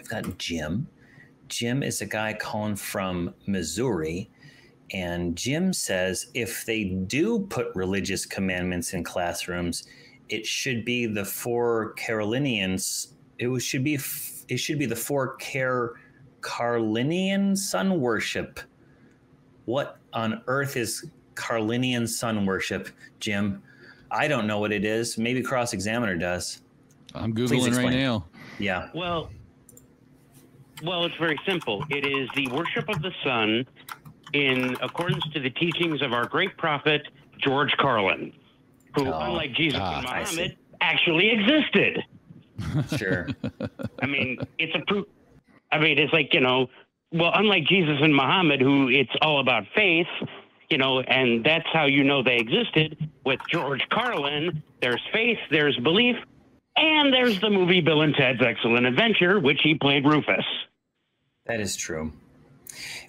got Jim. Jim is a guy calling from Missouri. And Jim says if they do put religious commandments in classrooms, it should be the four Carolinians. It should be the four Carlinian sun worship. What on earth is Carlinian sun worship, Jim? I don't know what it is. Maybe Cross Examiner does. I'm Googling right now. Yeah. Well, it's very simple. It is the worship of the sun in accordance to the teachings of our great prophet, George Carlin, who, unlike Jesus and Muhammad, actually existed. Sure. I mean, it's a proof. I mean, it's like, unlike Jesus and Muhammad, who it's all about faith, and that's how they existed. With George Carlin, there's faith, there's belief, and there's the movie Bill and Ted's Excellent Adventure, which he played Rufus. That is true.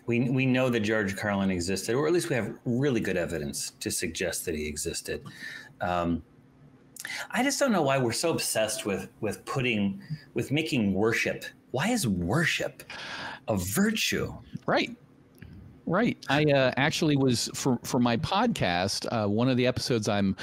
We know that George Carlin existed, or at least we have really good evidence to suggest that he existed. I just don't know why we're so obsessed with making worship. Why is worship a virtue? Right. I actually was for my podcast. One of the episodes I'm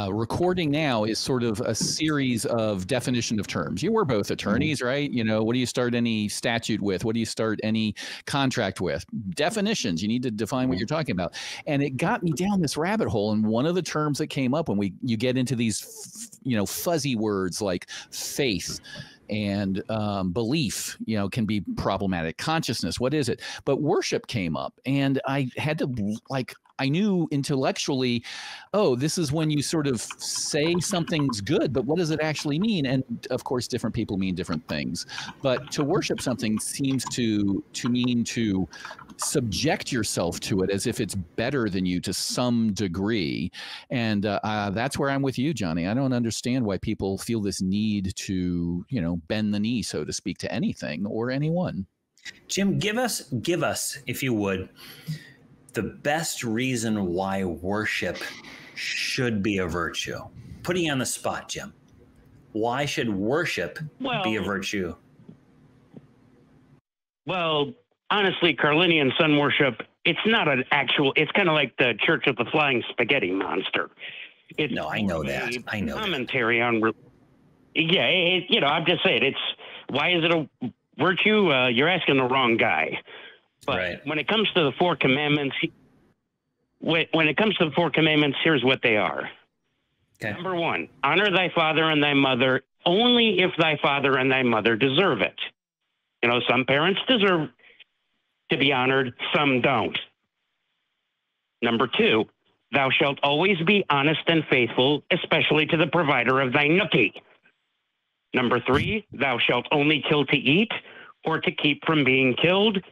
recording now is sort of a series of definition of terms. You were both attorneys, right? What do you start any statute with? What do you start any contract with? Definitions. You need to define what you're talking about. And it got me down this rabbit hole. And one of the terms that came up when you get into these, fuzzy words like faith and belief, can be problematic. Consciousness, what is it? But worship came up, and I had to I knew intellectually, this is when you sort of say something's good, but what does it actually mean? And of course, different people mean different things. But to worship something seems to mean to subject yourself to it as if it's better than you to some degree. And that's where I'm with you, Johnny. I don't understand why people feel this need to, bend the knee, so to speak, to anything or anyone. Jim, give us, if you would, the best reason why worship should be a virtue. Putting you on the spot, Jim. Why should worship be a virtue? Well, honestly, Carlinian sun worship, it's not an actual, it's kind of like the Church of the Flying Spaghetti Monster. No, I know that. I know commentary on, I'm just saying, why is it a virtue? You're asking the wrong guy. But when it comes to the four commandments, here's what they are. Okay. Number 1, honor thy father and thy mother only if thy father and thy mother deserve it. Some parents deserve to be honored, some don't. Number 2, thou shalt always be honest and faithful, especially to the provider of thy nookie. Number 3, thou shalt only kill to eat or to keep from being killed.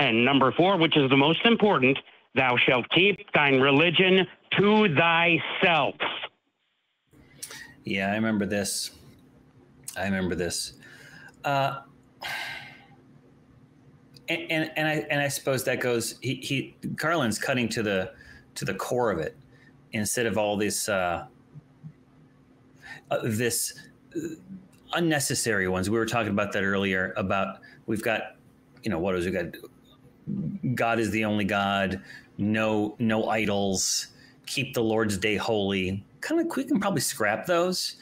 And number 4, which is the most important, thou shalt keep thine religion to thyself. Yeah, I remember this. And I suppose that goes. Carlin's cutting to the core of it, instead of all this unnecessary ones. We were talking about that earlier. About we've got, what is we got? God is the only God. No idols. Keep the Lord's Day holy. We can probably scrap those.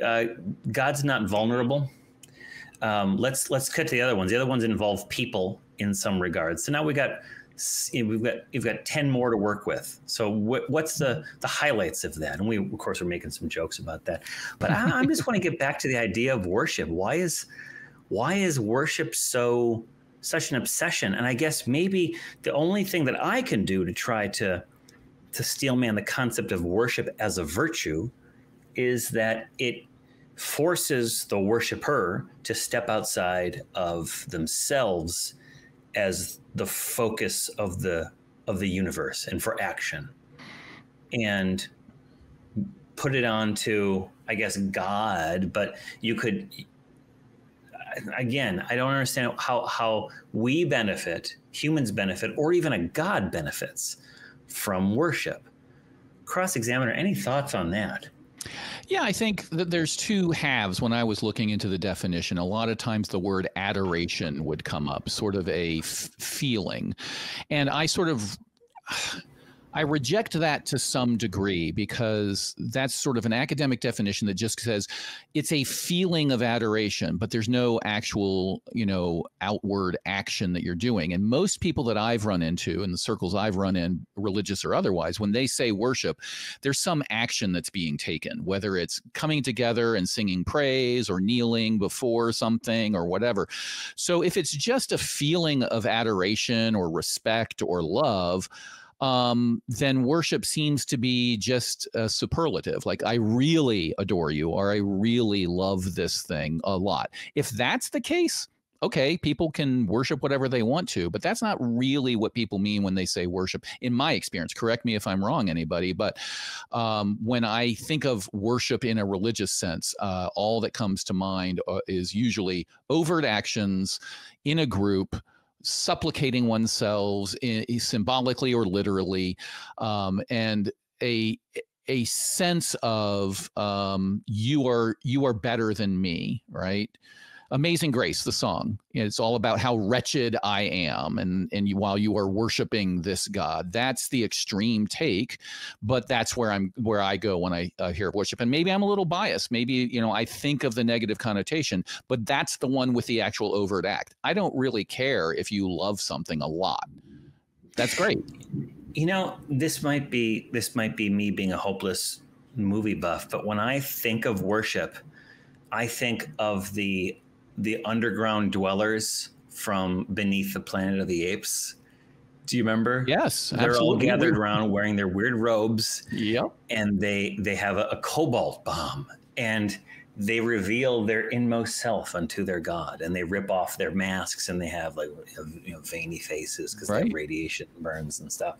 God's not vulnerable. Let's cut to the other ones. The other ones involve people in some regards. So now we've got 10 more to work with. So what's the highlights of that? And we, of course, are making some jokes about that. But I just want to get back to the idea of worship. Why is worship such an obsession? And I guess maybe the only thing that I can do to try to steelman the concept of worship as a virtue is that it forces the worshiper to step outside of themselves as the focus of the universe and for action, and put it onto, I guess, God. But you could, again, I don't understand how we benefit, humans benefit, or even a God benefits from worship. Cross-Examiner, any thoughts on that? Yeah, I think that there's two halves. When I was looking into the definition, a lot of times the word adoration would come up, sort of a feeling. And I reject that to some degree, because that's sort of an academic definition that just says it's a feeling of adoration, but there's no actual, outward action that you're doing. And most people that I've run into in the circles I've run in, religious or otherwise, when they say worship, there's some action that's being taken, whether it's coming together and singing praise or kneeling before something or whatever. So if it's just a feeling of adoration or respect or love, then worship seems to be just a superlative. Like, I really adore you, or I really love this thing a lot. If that's the case, okay, people can worship whatever they want to, but that's not really what people mean when they say worship, in my experience. Correct me if I'm wrong, anybody, but when I think of worship in a religious sense, all that comes to mind is usually overt actions in a group, supplicating oneself symbolically or literally, and a sense of you are better than me, right? Amazing Grace, the song. It's all about how wretched I am, and while you are worshiping this God. That's the extreme take, but that's where I go when I hear worship. And maybe I'm a little biased. Maybe I think of the negative connotation, but that's the one with the actual overt act. I don't really care if you love something a lot. That's great. This might be me being a hopeless movie buff, but when I think of worship, I think of the underground dwellers from Beneath the Planet of the Apes. Do you remember? Yes, they're absolutely. all gathered around wearing their weird robes. Yep. And they have a cobalt bomb, and they reveal their inmost self unto their God, and they rip off their masks, and they have veiny faces because they have radiation burns and stuff.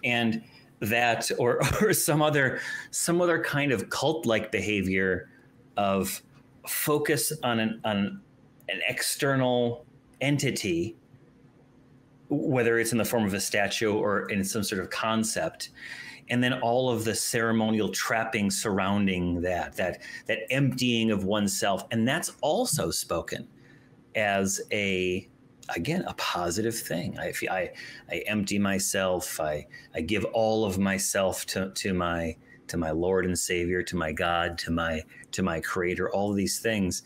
And that or some other kind of cult-like behavior of focus on an external entity, whether it's in the form of a statue or in some sort of concept, and then all of the ceremonial trappings surrounding that emptying of oneself. And that's also spoken as a positive thing. I empty myself. I give all of myself to my Lord and Savior, to my God, to my Creator, all of these things.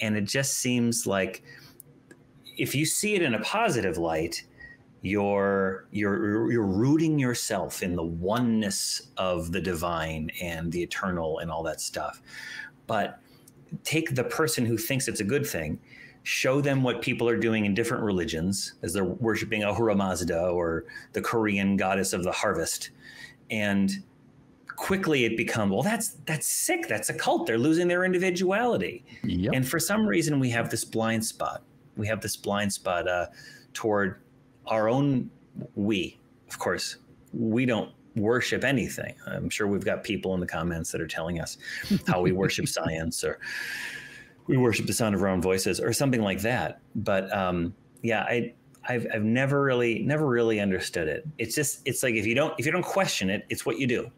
And it just seems like if you see it in a positive light, you're rooting yourself in the oneness of the divine and the eternal and all that stuff. But take the person who thinks it's a good thing, show them what people are doing in different religions as they're worshiping Ahura Mazda or the Korean goddess of the harvest, and quickly it becomes, well, that's sick. That's a cult. They're losing their individuality. Yep. And for some reason, we have this blind spot. Toward our own Of course, we don't worship anything. I'm sure we've got people in the comments that are telling us how we worship science, or we worship the sound of our own voices, or something like that. But I've never really understood it. It's like if you don't question it, it's what you do.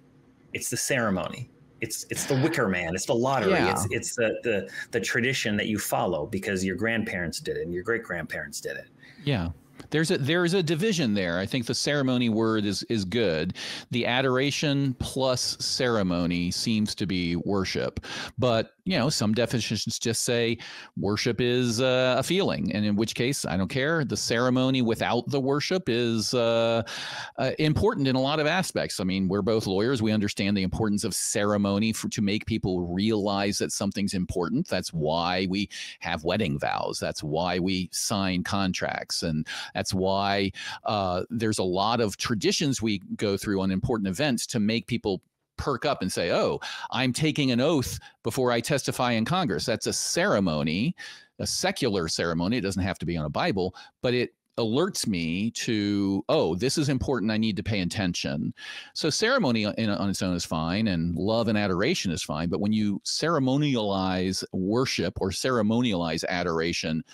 It's the ceremony. It's the Wicker Man. It's the lottery. Yeah. It's the tradition that you follow because your grandparents did it and your great grandparents did it. Yeah. There's a division there. I think the ceremony word is good. The adoration plus ceremony seems to be worship. But, some definitions just say worship is a feeling. And in which case, I don't care. The ceremony without the worship is important in a lot of aspects. I mean, we're both lawyers. We understand the importance of ceremony to make people realize that something's important. That's why we have wedding vows. That's why we sign contracts. And that's why there's a lot of traditions we go through on important events to make people perk up and say, oh, I'm taking an oath before I testify in Congress. That's a ceremony, a secular ceremony. It doesn't have to be on a Bible, but it alerts me to, oh, this is important. I need to pay attention. So ceremony on its own is fine, and love and adoration is fine. But when you ceremonialize worship or ceremonialize adoration,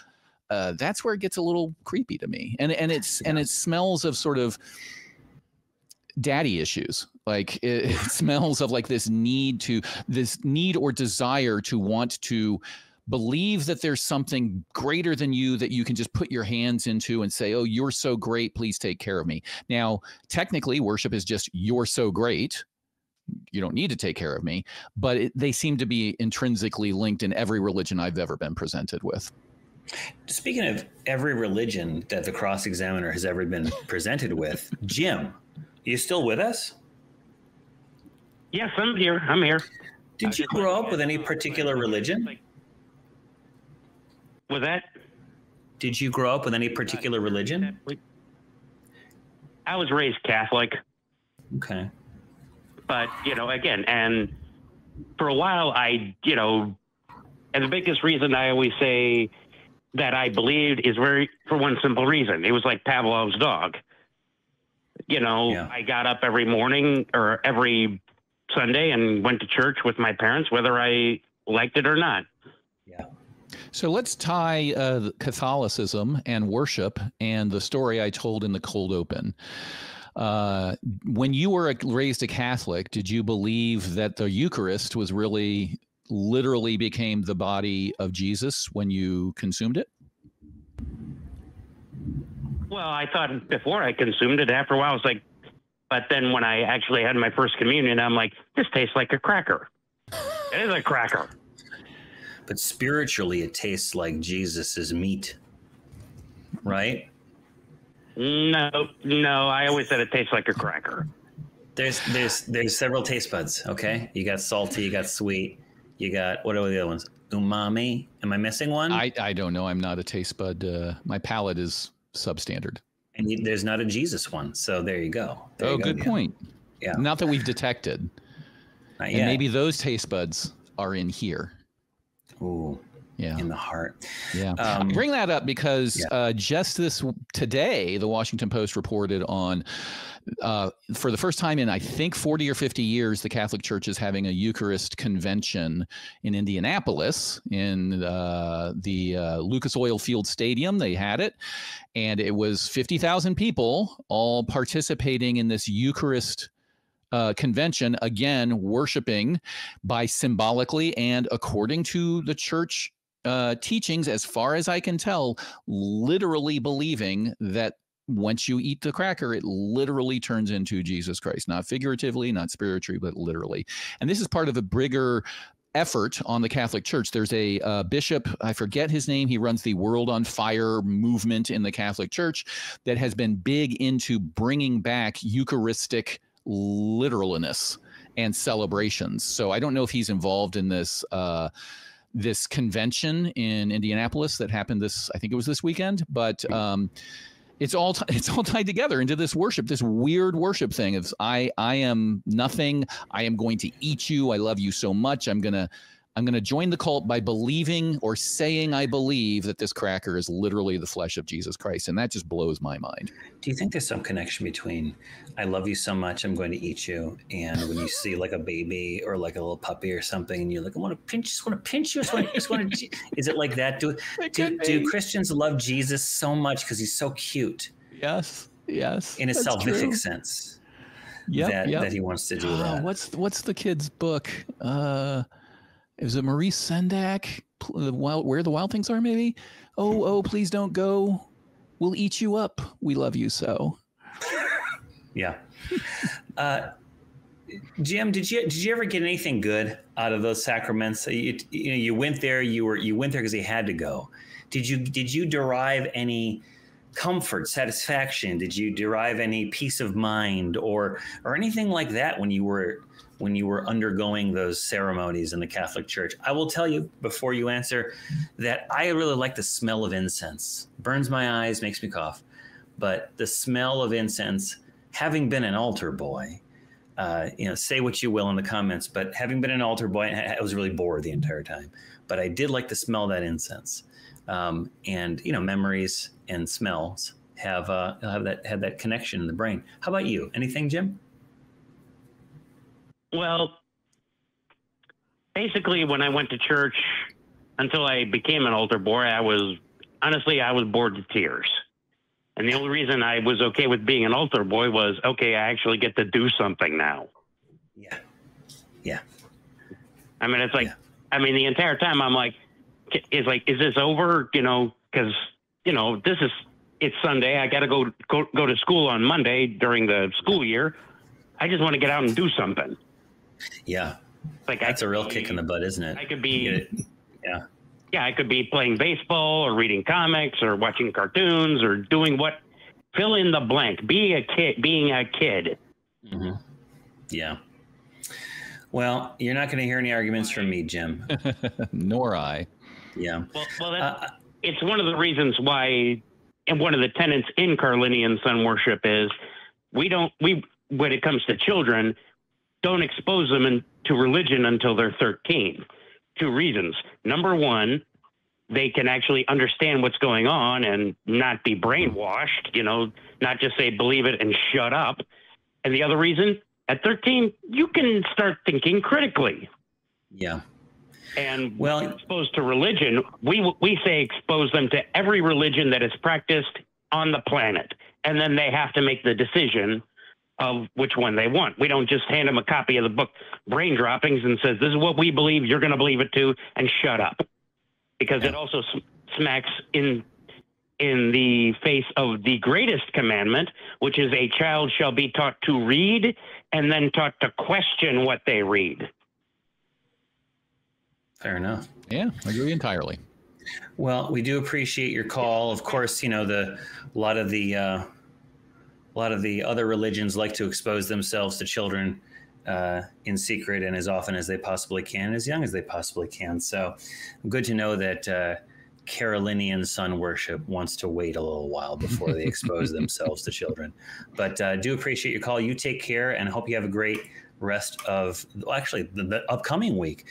that's where it gets a little creepy to me. And it smells of sort of daddy issues. Like it smells of like this need or desire to want to believe that there's something greater than you that you can just put your hands into and say, oh, you're so great, please take care of me. Now, technically, worship is just you're so great, you don't need to take care of me, but they seem to be intrinsically linked in every religion I've ever been presented with. Speaking of every religion that the Cross Examiner has ever been presented with, Jim, you still with us? Yes, I'm here. I'm here. Did you grow up with any particular religion? Was that? Did you grow up with any particular religion? I was raised Catholic. Okay. But, you know, again, and for a while and the biggest reason I always say that I believed is for one simple reason. It was like Pavlov's dog. I got up every morning or every Sunday and went to church with my parents, whether I liked it or not. Yeah. So let's tie Catholicism and worship and the story I told in the cold open. When you were raised a Catholic, did you believe that the Eucharist was literally became the body of Jesus when you consumed it? Well, I thought before I consumed it. After a while, I was like, but then when I actually had my first communion, I'm like, this tastes like a cracker. It is a cracker. But spiritually, it tastes like Jesus's meat, right? No. I always said it tastes like a cracker. There's several taste buds. Okay, you got salty, you got sweet, you got what are the other ones? Umami. Am I missing one? I don't know. I'm not a taste bud. My palate is substandard. And there's not a Jesus one. So there you go. Good point. Yeah. Not that we've detected. Not and yet. maybe those taste buds are in here. Ooh. Yeah. In the heart. Yeah. I bring that up because just today, the Washington Post reported on, for the first time in, I think, 40 or 50 years, the Catholic Church is having a Eucharist convention in Indianapolis in the Lucas Oil Field Stadium. They had it, and it was 50,000 people all participating in this Eucharist convention, again, worshiping by symbolically and according to the church teachings, as far as I can tell, literally believing that once you eat the cracker, it literally turns into Jesus Christ, not figuratively, not spiritually, but literally. And this is part of a bigger effort on the Catholic Church. There's a bishop, I forget his name, he runs the World on Fire movement in the Catholic Church that has been big into bringing back Eucharistic literalness and celebrations. So I don't know if he's involved in this this convention in Indianapolis that happened I think it was this weekend, but it's all tied together into this worship, this weird worship thing of I am nothing, I am going to eat you, I love you so much, I'm gonna join the cult by believing or saying I believe that this cracker is literally the flesh of Jesus Christ, and that just blows my mind. Do you think there's some connection between I love you so much, I'm going to eat you, and when you see like a baby or like a little puppy or something, and you're like, I want to pinch you, is it like that? Do Christians love Jesus so much because he's so cute? Yes. In a salvific sense. That he wants to do that. What's the kid's book? Is it Maurice Sendak? Where the Wild Things Are, maybe? Oh, please don't go. We'll eat you up. We love you so. Yeah. Jim, did you ever get anything good out of those sacraments? You went there. You went there because you had to go. Did you derive any comfort, satisfaction? Did you derive any peace of mind or anything like that when you were undergoing those ceremonies in the Catholic Church? I will tell you before you answer that I really like the smell of incense. Burns my eyes, makes me cough. But the smell of incense, having been an altar boy, say what you will in the comments, but having been an altar boy, I was really bored the entire time. But I did like to smell that incense. And memories and smells have that connection in the brain. How about you? Anything, Jim? Well, basically, when I went to church, until I became an altar boy, I was bored to tears. And the only reason I was okay with being an altar boy was, okay, I actually get to do something now. Yeah. Yeah. I mean, it's like, I mean, the entire time I'm like, is this over? You know, because, you know, it's Sunday. I got to go to school on Monday during the school year. I just want to get out and do something. Yeah. Like that's a real kick in the butt, isn't it? I could be, yeah. Yeah, I could be playing baseball or reading comics or watching cartoons or doing what, fill in the blank, being a kid. Mm-hmm. Yeah. Well, you're not going to hear any arguments from me, Jim. Nor I. Yeah. Well, it's one of the reasons why, and one of the tenets in Carlinian sun worship is when it comes to children, don't expose them to religion until they're 13. 2 reasons. Number one, they can actually understand what's going on and not be brainwashed, you know, not just say, believe it and shut up. And the other reason, at 13, you can start thinking critically. Yeah. And exposed to religion, we say expose them to every religion that is practiced on the planet. And then they have to make the decision of which one they want. We don't just hand them a copy of the book Brain Droppings and says, this is what we believe, you're going to believe it too, and shut up. Because it also smacks in the face of the greatest commandment, which is a child shall be taught to read and then taught to question what they read. Fair enough. Yeah, I agree entirely. Well, we do appreciate your call. Of course, you know, a lot of the other religions like to expose themselves to children in secret and as often as they possibly can, as young as they possibly can. So good to know that Carolinian sun worship wants to wait a little while before they expose themselves to children. But do appreciate your call. You take care and hope you have a great rest of, well, actually, the upcoming week.